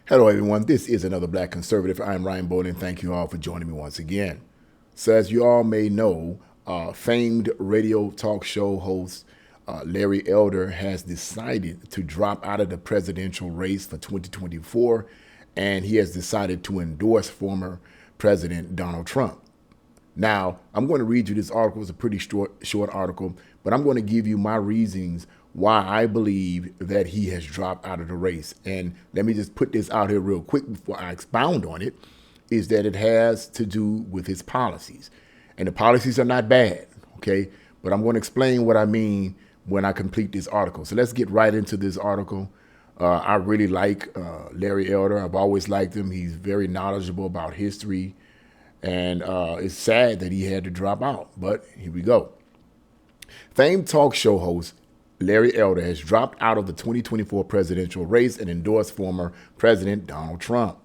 Hello, everyone. This is another Black Conservative. I'm Ryan Bowden, and thank you all for joining me once again. So, as you all may know, famed radio talk show host Larry Elder has decided to drop out of the presidential race for 2024, and he has decided to endorse former President Donald Trump. Now, I'm going to read you this article. It's a pretty short article, but I'm going to give you my reasons why I believe that he has dropped out of the race. And let me just put this out here real quick before I expound on it, is that it has to do with his policies. And the policies are not bad, okay? But I'm going to explain what I mean when I complete this article. So let's get right into this article. I really like Larry Elder. I've always liked him. He's very knowledgeable about history. And it's sad that he had to drop out, but here we go. Famed talk show host Larry Elder has dropped out of the 2024 presidential race and endorsed former President Donald Trump.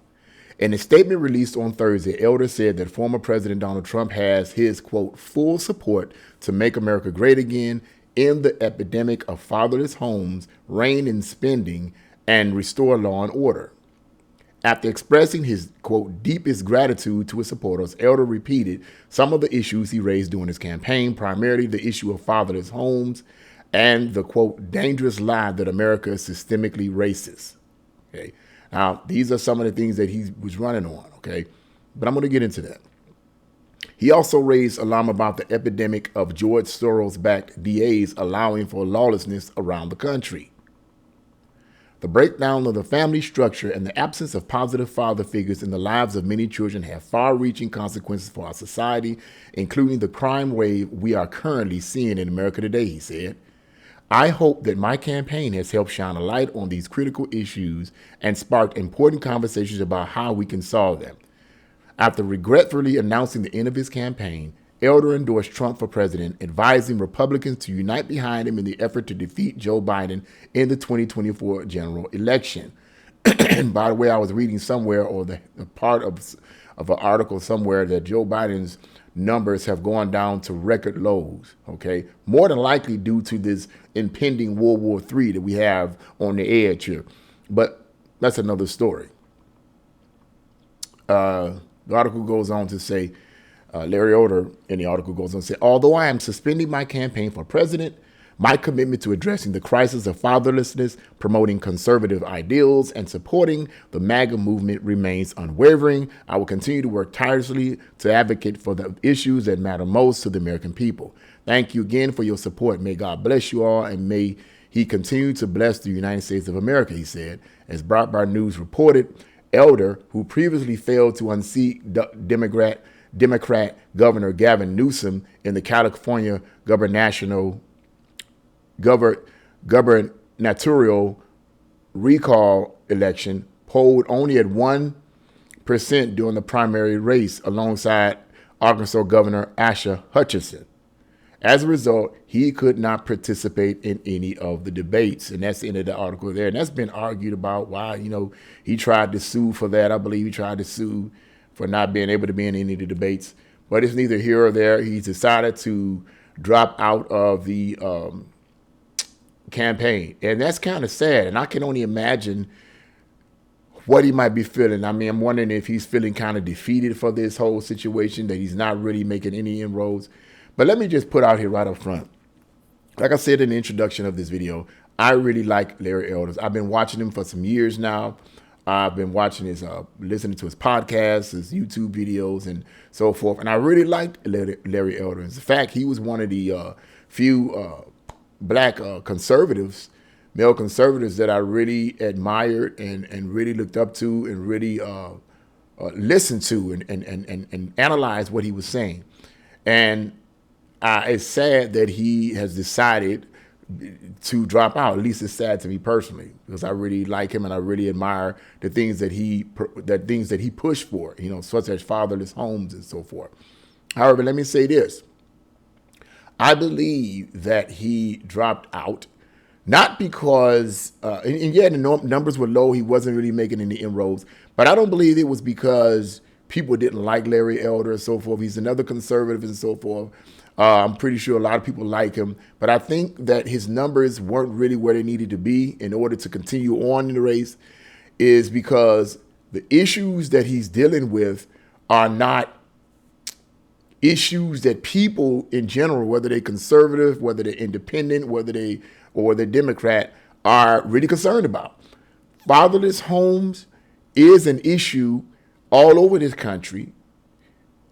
In a statement released on Thursday, Elder said that former President Donald Trump has his, quote, full support to make America great again, end the epidemic of fatherless homes, rein in spending, and restore law and order. After expressing his, quote, deepest gratitude to his supporters, Elder repeated some of the issues he raised during his campaign, primarily the issue of fatherless homes and the, quote, dangerous lie that America is systemically racist. Okay. Now, these are some of the things that he was running on, okay? But I'm going to get into that. He also raised alarm about the epidemic of George Soros-backed DAs allowing for lawlessness around the country. The breakdown of the family structure and the absence of positive father figures in the lives of many children have far-reaching consequences for our society, including the crime wave we are currently seeing in America today, he said. I hope that my campaign has helped shine a light on these critical issues and sparked important conversations about how we can solve them. After regretfully announcing the end of his campaign, Elder endorsed Trump for president, advising Republicans to unite behind him in the effort to defeat Joe Biden in the 2024 general election. And by the way, I was reading somewhere, or the part of an article somewhere, that Joe Biden's numbers have gone down to record lows, okay? More than likely due to this impending World War III that we have on the edge here. But that's another story. The article goes on to say, Larry Elder in the article goes on to say, although I am suspending my campaign for president, my commitment to addressing the crisis of fatherlessness, promoting conservative ideals, and supporting the MAGA movement remains unwavering. I will continue to work tirelessly to advocate for the issues that matter most to the American people. Thank you again for your support. May God bless you all, and may he continue to bless the United States of America, he said. As Breitbart News reported, Elder, who previously failed to unseat Democrat Governor Gavin Newsom in the California gubernatorial recall election, polled only at 1% during the primary race alongside Arkansas Governor Asa Hutchinson. As a result, he could not participate in any of the debates. And that's the end of the article there. And that's been argued about why, he tried to sue for that. I believe he tried to sue for not being able to be in any of the debates. But it's neither here or there. He's decided to drop out of the campaign. And that's kind of sad. And I can only imagine what he might be feeling. I mean, I'm wondering if he's feeling kind of defeated for this whole situation, that he's not really making any inroads. But let me just put out here right up front. Like I said in the introduction of this video, I really like Larry Elder. I've been watching him for some years now. I've been watching his, listening to his podcasts, his YouTube videos, and so forth. And I really liked Larry Elder. In fact, he was one of the few black conservatives, male conservatives, that I really admired and really looked up to and really listened to and analyzed what he was saying. And it's sad that he has decided to drop out. At least it's sad to me personally, because I really like him and I really admire the things that he pushed for, such as fatherless homes and so forth. However, let me say this. I believe that he dropped out, not because, and yeah, the numbers were low. He wasn't really making any inroads, but I don't believe it was because people didn't like Larry Elder and so forth. He's another conservative and so forth. I'm pretty sure a lot of people like him, but I think that his numbers weren't really where they needed to be in order to continue on in the race. is because the issues that he's dealing with are not issues that people in general, whether they're conservative, whether they're independent, or they're Democrat, are really concerned about. Fatherless homes is an issue all over this country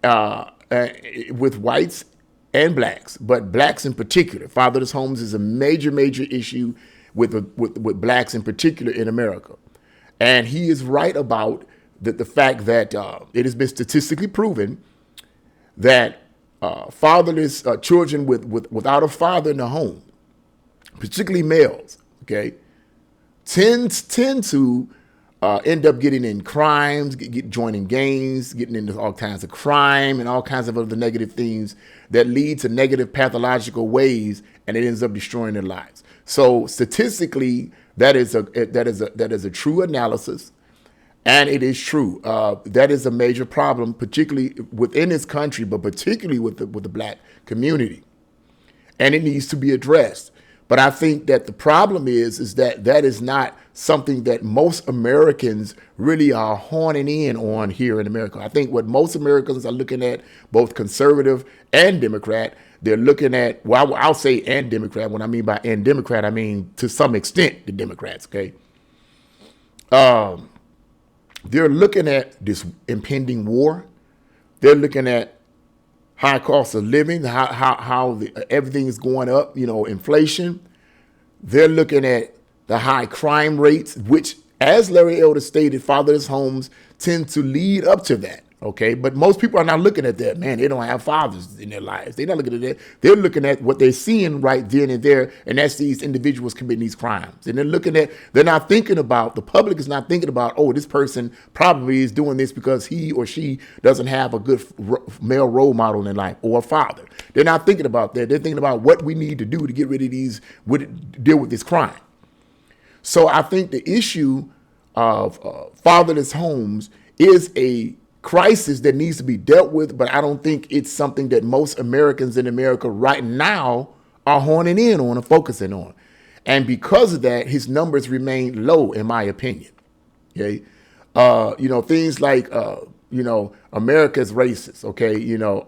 with whites and blacks, but blacks in particular. Fatherless homes is a major, major issue with blacks in particular in America. And he is right about the fact that it has been statistically proven that fatherless children without a father in the home, particularly males, okay, tend to end up getting in crimes, joining gangs, getting into all kinds of crime and all kinds of other negative things that lead to negative pathological ways, and it ends up destroying their lives. So statistically, that is a true analysis, and it is true. That is a major problem, particularly within this country, but particularly with the black community, and it needs to be addressed. But I think that the problem is that is not something that most Americans really are honing in on here in America. I think what most Americans are looking at, both conservative and Democrat, they're looking at, well, I'll say and Democrat. When I mean by and Democrat, I mean to some extent the Democrats, okay? They're looking at this impending war. They're looking at high cost of living, how everything is going up, inflation. They're looking at the high crime rates, which, as Larry Elder stated, fatherless homes tend to lead up to that. Okay, but most people are not looking at that. Man, they don't have fathers in their lives. They're not looking at that. They're looking at what they're seeing right then and there, and that's these individuals committing these crimes. And they're not thinking about, the public is not thinking about, oh, this person probably is doing this because he or she doesn't have a good male role model in life or a father. They're not thinking about that. They're thinking about what we need to do to get rid of deal with this crime. So I think the issue of fatherless homes is a crisis that needs to be dealt with, but I don't think it's something that most Americans in America right now are honing in on and focusing on. And because of that, his numbers remain low, in my opinion. Okay. Things like, America's racist. Okay.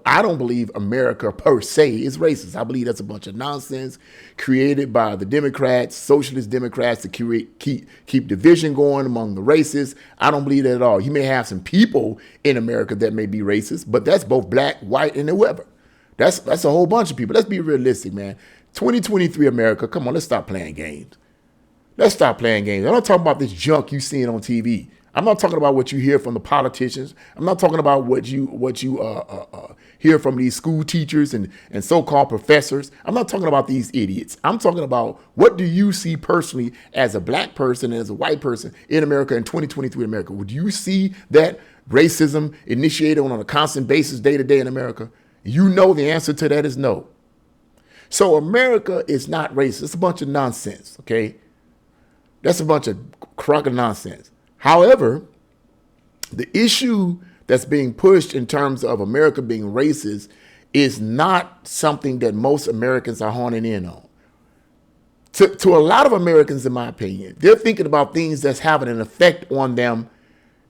I don't believe America per se is racist. I believe that's a bunch of nonsense created by the Democrats, socialist Democrats, to keep division going among the races. I don't believe that at all. You may have some people in America that may be racist, but that's both black, white, and whoever. That's a whole bunch of people. Let's be realistic, man. 2023 America, come on, let's stop playing games. Let's stop playing games. I'm not talking about this junk you seeing on TV. I'm not talking about what you hear from the politicians. I'm not talking about what you hear from these school teachers and so-called professors. I'm not talking about these idiots. I'm talking about, what do you see personally as a black person and as a white person in America in 2023 America? Would you see that racism initiated on a constant basis day to day in America? You know the answer to that is no. So America is not racist. It's a bunch of nonsense, okay? That's a bunch of crock of nonsense. However, the issue that's being pushed in terms of America being racist is not something that most Americans are honing in on. To a lot of Americans, in my opinion, they're thinking about things that's having an effect on them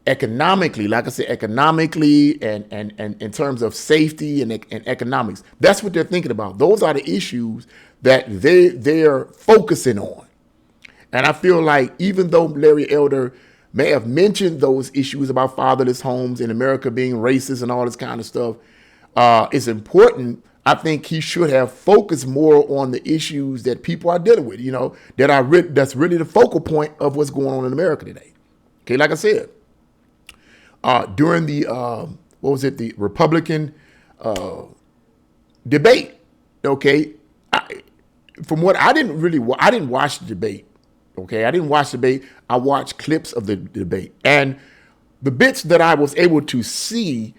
economically, like I said, economically and in terms of safety and economics. That's what they're thinking about. Those are the issues that they're focusing on. And I feel like even though Larry Elder may have mentioned those issues about fatherless homes in America being racist and all this kind of stuff, it's important. I think he should have focused more on the issues that people are dealing with, that's really the focal point of what's going on in America today. Okay, like I said, during the, the Republican debate, okay, I didn't watch the debate. Okay, I didn't watch the debate. I watched clips of the debate. And the bits that I was able to see,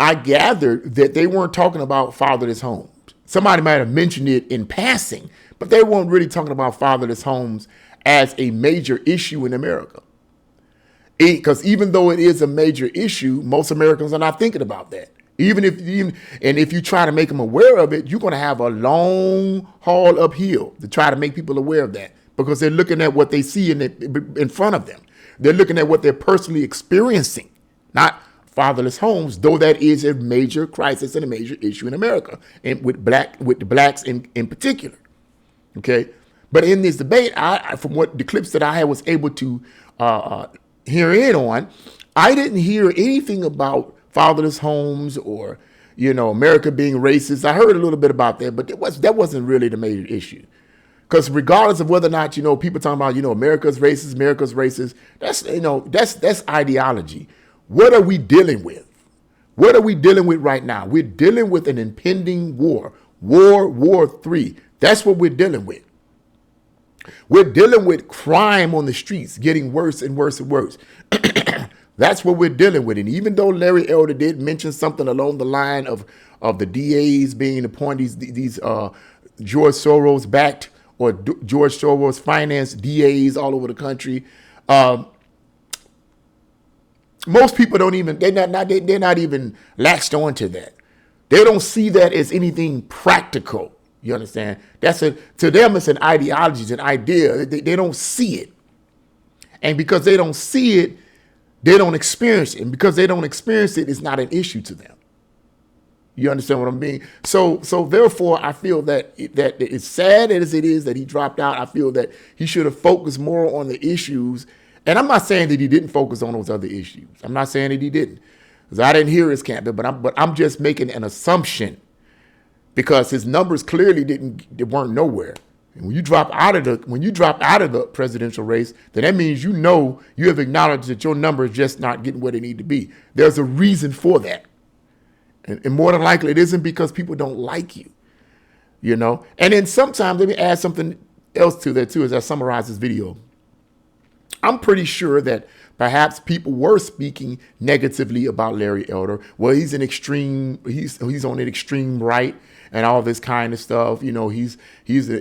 I gathered that they weren't talking about fatherless homes. Somebody might have mentioned it in passing, but they weren't really talking about fatherless homes as a major issue in America. Because even though it is a major issue, most Americans are not thinking about that. If you try to make them aware of it, you're going to have a long haul uphill to try to make people aware of that, because they're looking at what they see in front of them. They're looking at what they're personally experiencing, not fatherless homes, though that is a major crisis and a major issue in America, and with the blacks in particular. Okay, but in this debate, from what the clips that I was able to hear in on, I didn't hear anything about fatherless homes or America being racist. I heard a little bit about that, but that wasn't really the major issue. Because regardless of whether or not people talking about America's racist, that's ideology. What are we dealing with? What are we dealing with right now? We're dealing with an impending war, War III. That's what we're dealing with. We're dealing with crime on the streets getting worse and worse and worse. That's what we're dealing with. And even though Larry Elder did mention something along the line of the DAs being appointed, these George Soros backed or George Soros financed DAs all over the country, most people don't even, they're not even latched on to that. They don't see that as anything practical. You understand? To them, it's an ideology, it's an idea. They don't see it. And because they don't see it, they don't experience it. And because they don't experience it, it's not an issue to them. You understand what I mean? So therefore, I feel that it's sad as it is that he dropped out. I feel that he should have focused more on the issues. And I'm not saying that he didn't focus on those other issues. I'm not saying that he didn't, because I didn't hear his campaign. But I'm just making an assumption, because his numbers clearly they weren't nowhere. And when you drop out of the presidential race, then that means you have acknowledged that your numbers just not getting where they need to be. There's a reason for that. And more than likely, it isn't because people don't like you, And then sometimes, let me add something else to that, too, as I summarize this video. I'm pretty sure that perhaps people were speaking negatively about Larry Elder. Well, he's on an extreme right and all this kind of stuff. He's a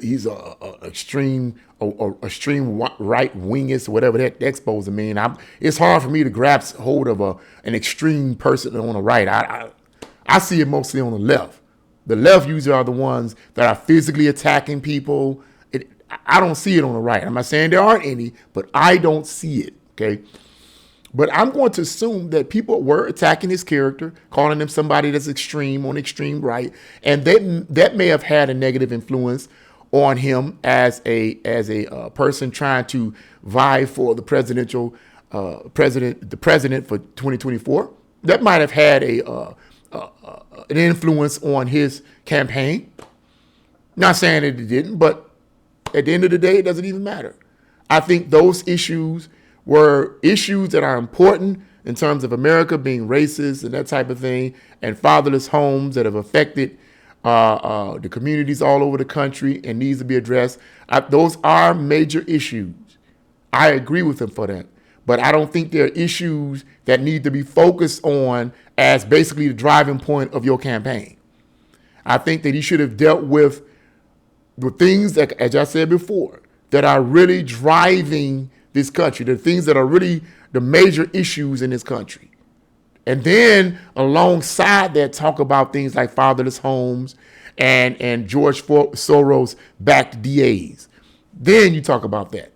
extreme right wingist, whatever that that's supposed to mean. It's hard for me to grasp hold of an extreme person on the right. I see it mostly on the left. The left usually are the ones that are physically attacking people. I don't see it on the right. I'm not saying there aren't any, but I don't see it, okay? But I'm going to assume that people were attacking his character, calling him somebody that's extreme on extreme right, and that may have had a negative influence on him as a person trying to vie for the president for 2024. That might have had an influence on his campaign. Not saying that it didn't, but at the end of the day, it doesn't even matter. I think those issues were issues that are important in terms of America being racist and that type of thing, and fatherless homes that have affected the communities all over the country and needs to be addressed. Those are major issues. I agree with him for that. But I don't think they're issues that need to be focused on as basically the driving point of your campaign. I think that he should have dealt with the things that, as I said before, that are really driving this country, the things that are really the major issues in this country. And then alongside that, talk about things like fatherless homes and George Soros backed DAs. Then you talk about that.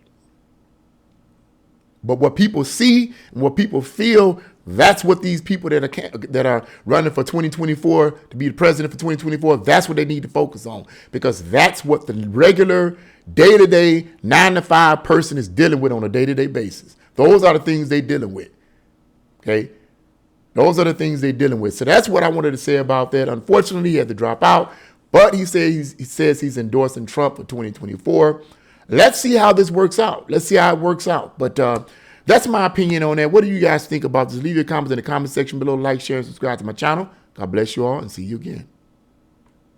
But what people see and what people feel, that's what these people that are running for 2024 to be the president for 2024, that's what they need to focus on, because that's what the regular day-to-day 9-to-5 person is dealing with on a day-to-day basis. Those are the things they're dealing with. Okay? Those are the things they're dealing with. So that's what I wanted to say about that. Unfortunately, he had to drop out, but he says he's endorsing Trump for 2024. Let's see how this works out. Let's see how it works out. But that's my opinion on that. What do you guys think about this? Leave your comments in the comment section below. Like, share, and subscribe to my channel. God bless you all, and see you again.